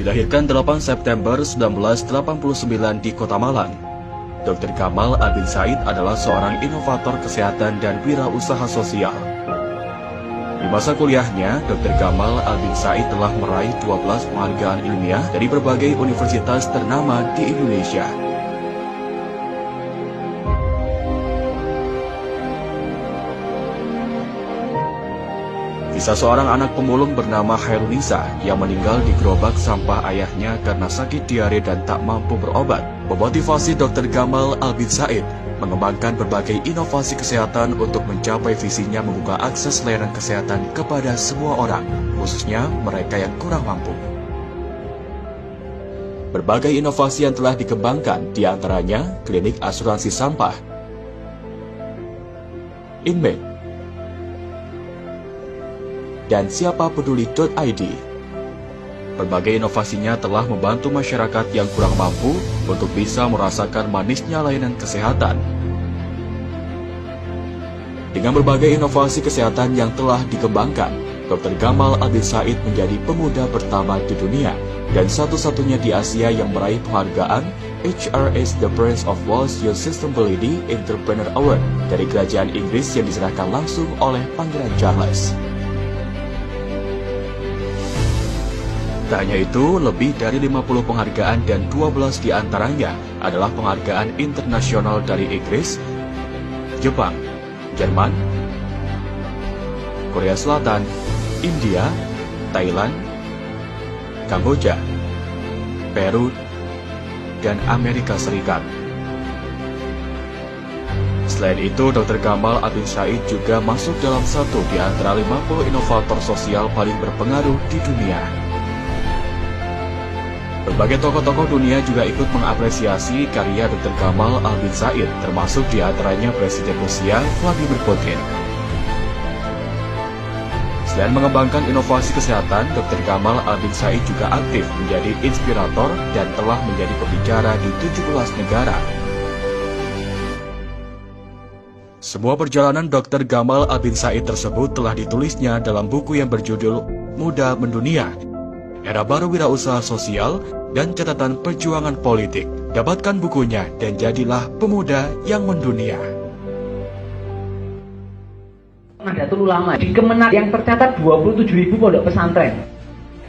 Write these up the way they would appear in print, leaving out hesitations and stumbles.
Dilahirkan 8 September 1989 di Kota Malang, Dr. Gamal Albin Said adalah seorang inovator kesehatan dan wirausaha sosial. Di masa kuliahnya, Dr. Gamal Albin Said telah meraih 12 penghargaan ilmiah dari berbagai universitas ternama di Indonesia. Kisah seorang anak pemulung bernama Hairunisa yang meninggal di gerobak sampah ayahnya karena sakit diare dan tak mampu berobat memotivasi Dr. Gamal Albin Said mengembangkan berbagai inovasi kesehatan untuk mencapai visinya membuka akses layanan kesehatan kepada semua orang, khususnya mereka yang kurang mampu. Berbagai inovasi yang telah dikembangkan, diantaranya klinik asuransi sampah, Inmate, dan siapapeduli.id. Berbagai inovasinya telah membantu masyarakat yang kurang mampu untuk bisa merasakan manisnya layanan kesehatan. Dengan berbagai inovasi kesehatan yang telah dikembangkan, Dr. Gamal Albin Said menjadi pemuda pertama di dunia dan satu-satunya di Asia yang meraih penghargaan HRS The Prince of Wales Youth Sustainability Entrepreneur Award dari Kerajaan Inggris yang diserahkan langsung oleh Pangeran Charles. Tak hanya itu, lebih dari 50 penghargaan dan 12 diantaranya adalah penghargaan internasional dari Inggris, Jepang, Jerman, Korea Selatan, India, Thailand, Kamboja, Peru, dan Amerika Serikat. Selain itu, Dr. Gamal Albin Said juga masuk dalam satu di antara 50 inovator sosial paling berpengaruh di dunia. Berbagai tokoh-tokoh dunia juga ikut mengapresiasi karya Dr. Gamal Albin Said, termasuk di antaranya Presiden Rusia Vladimir Putin. Selain mengembangkan inovasi kesehatan, Dr. Gamal Albin Said juga aktif menjadi inspirator dan telah menjadi pembicara di 17 negara. Semua perjalanan Dr. Gamal Albin Said tersebut telah ditulisnya dalam buku yang berjudul Muda Mendunia, Era Baru Wirausaha Sosial, dan Catatan Perjuangan Politik. Dapatkan bukunya dan jadilah pemuda yang mendunia. Nahdlatul Ulama di Kemenak yang tercatat 27.000 pondok pesantren.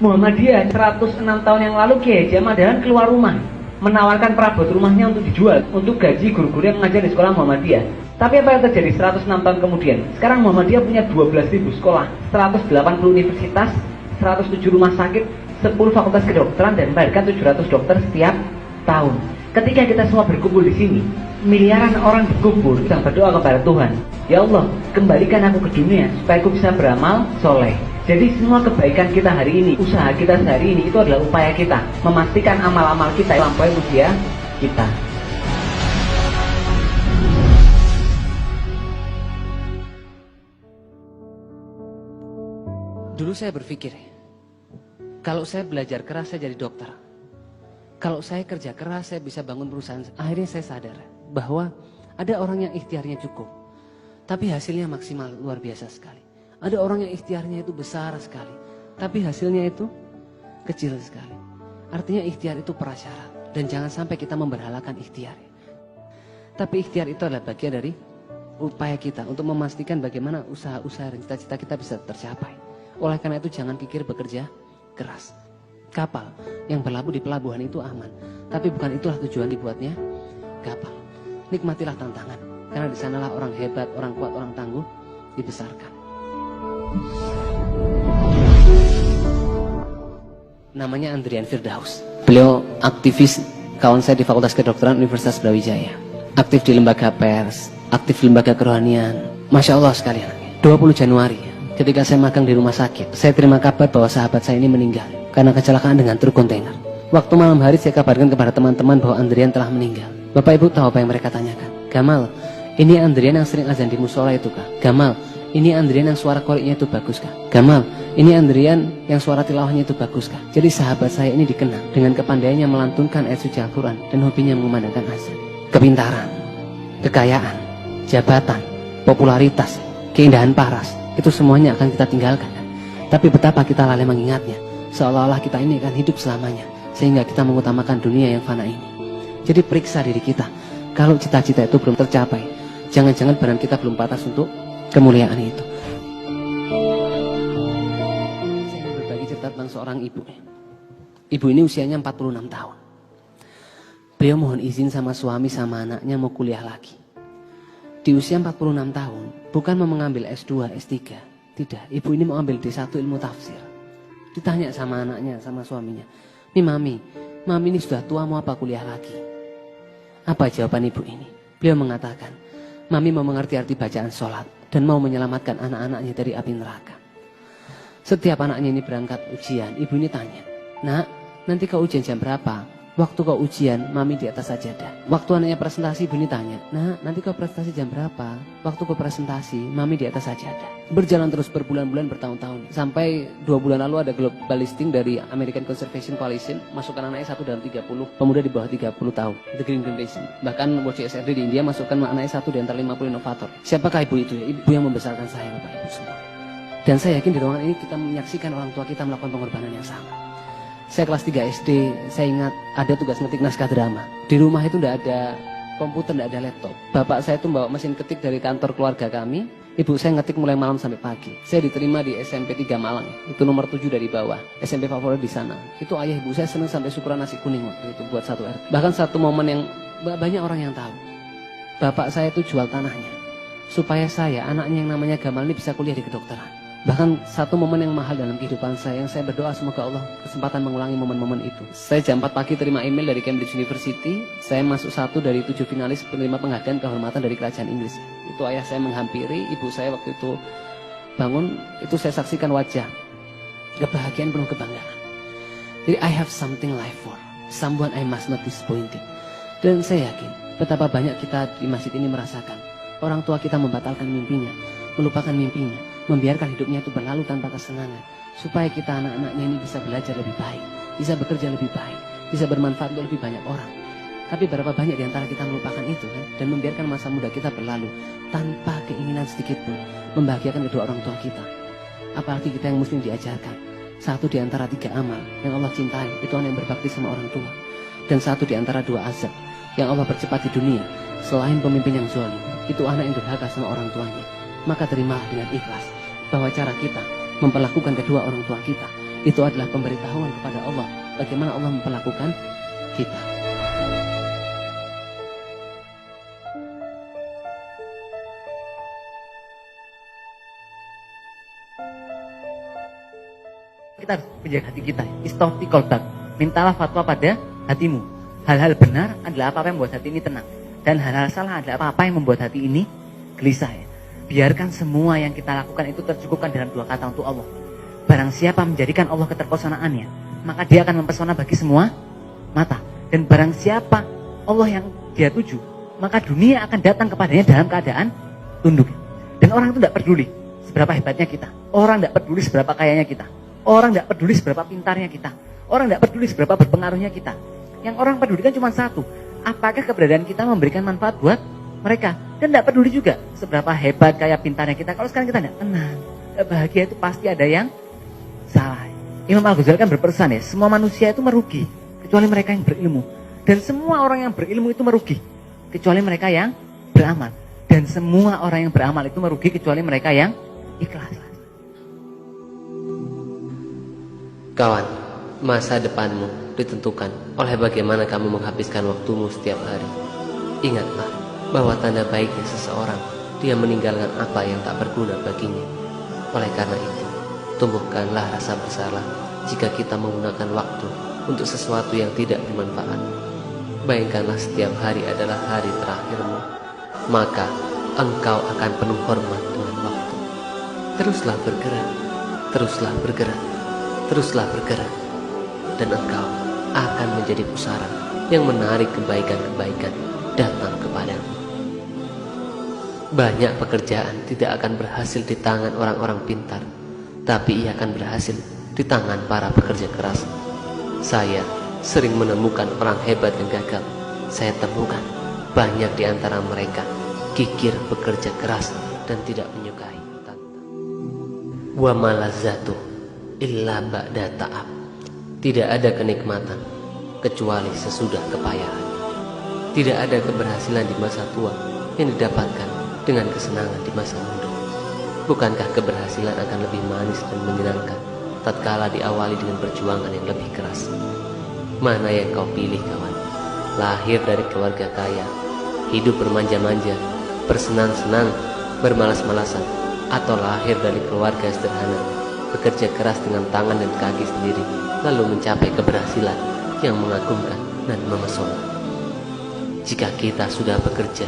Muhammadiyah 106 tahun yang lalu Kiai Haji Ahmad Dahlan keluar rumah menawarkan perabot rumahnya untuk dijual untuk gaji guru-guru yang mengajar di sekolah Muhammadiyah. Tapi apa yang terjadi 106 tahun kemudian? Sekarang Muhammadiyah punya 12.000 sekolah, 180 universitas, 107 rumah sakit, 10 fakultas kedokteran, dan melahirkan 700 dokter setiap tahun. Ketika kita semua berkumpul di sini, miliaran orang berkumpul dan berdoa kepada Tuhan, ya Allah, kembalikan aku ke dunia supaya aku bisa beramal soleh. Jadi semua kebaikan kita hari ini, usaha kita sehari ini, itu adalah upaya kita memastikan amal-amal kita melampaui usia kita. Dulu saya berpikir, kalau saya belajar keras saya jadi dokter. Kalau saya kerja keras saya bisa bangun perusahaan. Akhirnya saya sadar bahwa ada orang yang ikhtiarnya cukup, tapi hasilnya maksimal, luar biasa sekali. Ada orang yang ikhtiarnya itu besar sekali, tapi hasilnya itu kecil sekali. Artinya ikhtiar itu prasyarat, dan jangan sampai kita memberhalakan ikhtiar. Tapi ikhtiar itu adalah bagian dari upaya kita untuk memastikan bagaimana usaha-usaha dan cita-cita kita bisa tercapai. Oleh karena itu jangan pikir bekerja keras. Kapal yang berlabuh di pelabuhan itu aman, tapi bukan itulah tujuan dibuatnya kapal. Nikmatilah tantangan, karena di sanalah orang hebat, orang kuat, orang tangguh dibesarkan. Namanya Andrian Firdaus. Beliau aktivis, kawan saya di Fakultas Kedokteran Universitas Brawijaya. Aktif di lembaga pers, aktif di lembaga kerohanian. Masya Allah sekalian. 20 Januari, ketika saya magang di rumah sakit, saya terima kabar bahwa sahabat saya ini meninggal karena kecelakaan dengan truk kontainer. Waktu malam hari saya kabarkan kepada teman-teman bahwa Andrian telah meninggal. Bapak Ibu tahu apa yang mereka tanyakan? Gamal, ini Andrian yang sering azan di musola itu kah? Gamal, ini Andrian yang suara koriknya itu bagus kah? Gamal, ini Andrian yang suara tilawahnya itu bagus kah? Jadi sahabat saya ini dikenal dengan kepandaiannya melantunkan ayat suci Al-Quran dan hobinya mengumandangkan azan. Kepintaran, kekayaan, jabatan, popularitas, keindahan paras, itu semuanya akan kita tinggalkan. Tapi betapa kita lalai mengingatnya seolah-olah kita ini akan hidup selamanya, sehingga kita mengutamakan dunia yang fana ini. Jadi periksa diri kita, kalau cita-cita itu belum tercapai, jangan-jangan badan kita belum pantas untuk kemuliaan itu. Saya ingin berbagi cerita tentang seorang ibu. Ibu ini usianya 46 tahun. Beliau mohon izin sama suami sama anaknya mau kuliah lagi. Di usia 46 tahun, bukan mau mengambil S2, S3. Tidak, ibu ini mau ambil D1 ilmu tafsir. Ditanya sama anaknya, sama suaminya, "Nih mami ini sudah tua, mau apa kuliah lagi?" Apa jawaban ibu ini? Beliau mengatakan, "Mami mau mengerti arti bacaan sholat dan mau menyelamatkan anak-anaknya dari api neraka." Setiap anaknya ini berangkat ujian, ibu ini tanya, "Nak, nanti kau ujian jam berapa?" "Waktu kau ujian, mami di atas sajadah." Waktu anaknya presentasi, ibu ini tanya, "Nah, nanti kau presentasi jam berapa?" "Waktu kau presentasi, mami di atas sajadah." Berjalan terus berbulan-bulan, bertahun-tahun. Sampai 2 bulan lalu ada global listing dari American Conservation Coalition, masukkan anaknya 1 dalam 30 pemuda di bawah 30 tahun, The Green Generation. Bahkan World CSRD di India masukkan anaknya 1 di antara 50 inovator. Siapakah ibu itu? Ibu yang membesarkan saya, Bapak Ibu semua. Dan saya yakin di ruangan ini kita menyaksikan orang tua kita melakukan pengorbanan yang sama. Saya kelas 3 SD, saya ingat ada tugas ngetik naskah drama. Di rumah itu tidak ada komputer, tidak ada laptop. Bapak saya itu bawa mesin ketik dari kantor keluarga kami. Ibu saya ngetik mulai malam sampai pagi. Saya diterima di SMP 3 Malang, itu nomor 7 dari bawah. SMP favorit di sana. Itu ayah ibu saya senang sampai syukuran nasi kuning waktu itu buat 1 RT. Bahkan satu momen yang banyak orang yang tahu. Bapak saya itu jual tanahnya supaya saya, anaknya yang namanya Gamal ini bisa kuliah di kedokteran. Bahkan satu momen yang mahal dalam kehidupan saya, yang saya berdoa semoga Allah kesempatan mengulangi momen-momen itu. Saya jam 4 pagi terima email dari Cambridge University. Saya masuk 1 dari 7 finalis penerima penghargaan kehormatan dari kerajaan Inggris. Itu ayah saya menghampiri, ibu saya waktu itu bangun, itu saya saksikan wajah kebahagiaan penuh kebanggaan. Jadi I have something life for, someone I must not disappointed. Dan saya yakin betapa banyak kita di masjid ini merasakan orang tua kita membatalkan mimpinya, melupakan mimpinya, membiarkan hidupnya itu berlalu tanpa kesenangan, supaya kita anak-anaknya ini bisa belajar lebih baik, bisa bekerja lebih baik, bisa bermanfaat untuk lebih banyak orang. Tapi berapa banyak di antara kita melupakan itu kan, dan membiarkan masa muda kita berlalu tanpa keinginan sedikit pun membahagiakan kedua orang tua kita. Apalagi kita yang muslim diajarkan 1 di antara 3 amal yang Allah cintai itu anak yang berbakti sama orang tua, dan 1 di antara 2 azab yang Allah percepat di dunia selain pemimpin yang zalim itu anak yang durhaka sama orang tuanya. Maka terimalah dengan ikhlas bahwa cara kita memperlakukan kedua orang tua kita itu adalah pemberitahuan kepada Allah bagaimana Allah memperlakukan kita. Kita harus menjaga hati kita. Istofti kolbak, mintalah fatwa pada hatimu. Hal-hal benar adalah apa-apa yang membuat hati ini tenang, dan hal-hal salah adalah apa-apa yang membuat hati ini gelisah. Biarkan semua yang kita lakukan itu tercukupkan dalam 2 kata untuk Allah. Barang siapa menjadikan Allah keterpesonaannya, maka dia akan mempesona bagi semua mata. Dan barang siapa Allah yang dia tuju, maka dunia akan datang kepadanya dalam keadaan tunduk. Dan orang itu tidak peduli seberapa hebatnya kita. Orang tidak peduli seberapa kayanya kita. Orang tidak peduli seberapa pintarnya kita. Orang tidak peduli seberapa berpengaruhnya kita. Yang orang pedulikan cuma 1. Apakah keberadaan kita memberikan manfaat buat mereka? Dan tidak peduli juga seberapa hebat kayak pintarnya kita. Kalau sekarang kita tidak tenang, tidak bahagia, itu pasti ada yang salah. Imam Al-Ghazali kan berpesan ya, semua manusia itu merugi kecuali mereka yang berilmu. Dan semua orang yang berilmu itu merugi kecuali mereka yang beramal. Dan semua orang yang beramal itu merugi kecuali mereka yang ikhlas. Kawan, masa depanmu ditentukan oleh bagaimana kamu menghabiskan waktumu setiap hari. Ingatlah bahwa tanda baiknya seseorang, dia meninggalkan apa yang tak berguna baginya. Oleh karena itu, tumbuhkanlah rasa bersalah jika kita menggunakan waktu untuk sesuatu yang tidak bermanfaat. Bayangkanlah setiap hari adalah hari terakhirmu, maka engkau akan penuh hormat dengan waktu. Teruslah bergerak, teruslah bergerak, teruslah bergerak, dan engkau akan menjadi pusara yang menarik kebaikan-kebaikan datang kepadamu. Banyak pekerjaan tidak akan berhasil di tangan orang-orang pintar, tapi ia akan berhasil di tangan para pekerja keras. Saya sering menemukan orang hebat yang gagal. Saya temukan banyak di antara mereka kikir bekerja keras dan tidak menyukai tantang. Wa malazatu illa ba'da ta'ab. Tidak ada kenikmatan kecuali sesudah kepayahan. Tidak ada keberhasilan di masa tua yang didapatkan dengan kesenangan di masa muda. Bukankah keberhasilan akan lebih manis dan menyenangkan tatkala diawali dengan perjuangan yang lebih keras? Mana yang kau pilih, kawan? Lahir dari keluarga kaya, hidup bermanja-manja, bersenang-senang, bermalas-malasan, atau lahir dari keluarga sederhana, bekerja keras dengan tangan dan kaki sendiri, lalu mencapai keberhasilan yang mengagumkan dan memesona? Jika kita sudah bekerja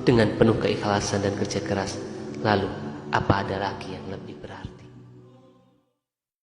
dengan penuh keikhlasan dan kerja keras, lalu apa ada lagi yang lebih berharga?